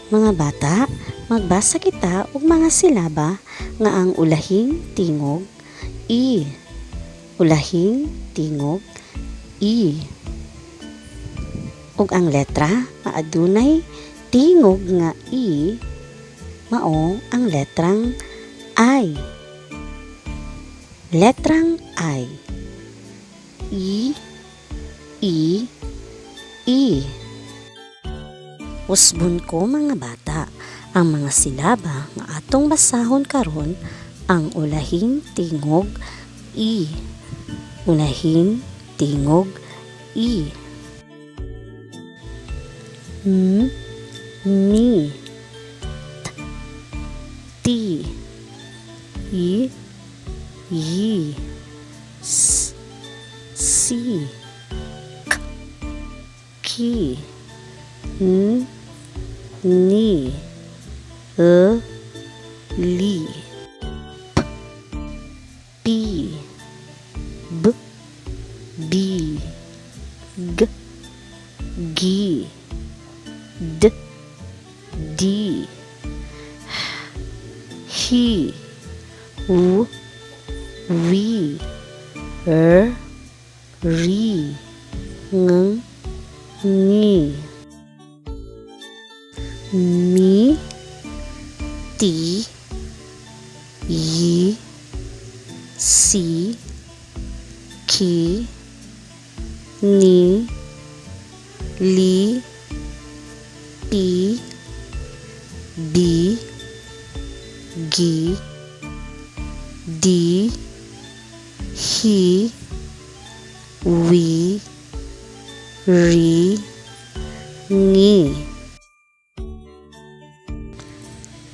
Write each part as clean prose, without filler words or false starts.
Mga bata, magbasa kita og mga silaba nga ang ulahing tingog I. Ulahing tingog I. Ug ang letra nga adunay tingog nga I mao ang letrang I. Letrang I. I. I. I. Usbon ko mga bata, ang mga silaba nga atong basahon karon ang ulahing tingog I. Ulahing tingog I. Mi. Ti. I. Yi. Si. Ki. Ni. Li. Pi. B. Bi. G. Gi. D. Di. Hi. U. Wi. Ri. Ng. Ni. Mi. Ti. Yi. Si. Ki. Ni. Li. Pi. Bi. Gi. Di. Hi. Wi. Ri. Ngi.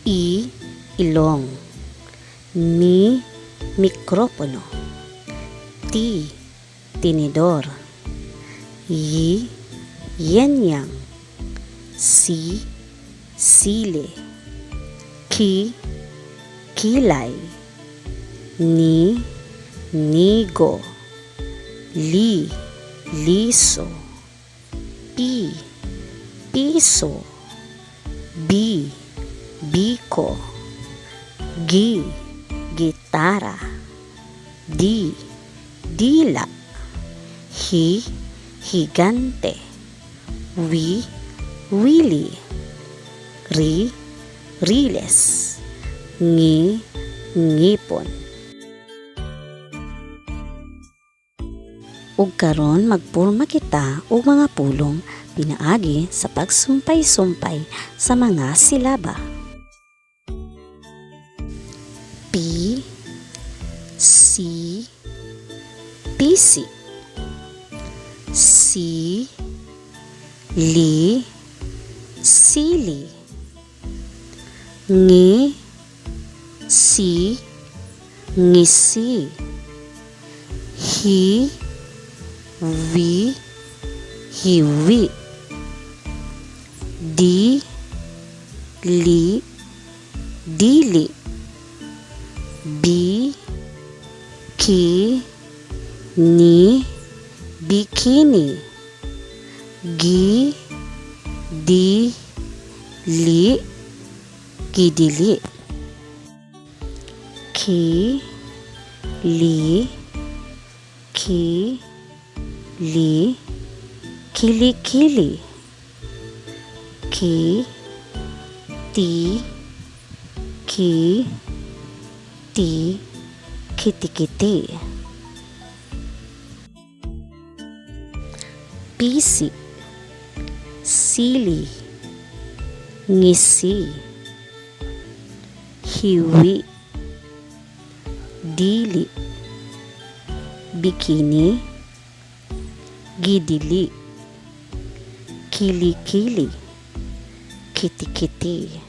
I. Ilong. Mi. Mikropono. Ti. Tinidor. Yi. Yenyang. Si. Sili. Ki. Kilay. Ni. Nigo. Li. Liso. Pi. Piso. Bi. Biko. Gi. Gitara. Di. Dila. Hi. Higante. Wi. Wili. Ri. Riles. Ngi. Ngipon. Ug karon magpurma kita og mga pulong pinaagi sa pagsumpay-sumpay sa mga silaba. Pi. Si. Pisi. Si. Li. Sili. Ngi. Si. Ngisi. Hi. Wi. Hiwi. Di. Li. Dili. Bi. Ki. Ni. Bikini. Gi. Di. Li. Gidili. Ki. Li. Ki. Li. Kili-kili. Ki. Ti. Ki. Ti. Kiti-kiti. Pisi. Sili. Ngisi. Hiwi. Dili. Bikini. Gidili. Kili-kili. Kiti-kiti.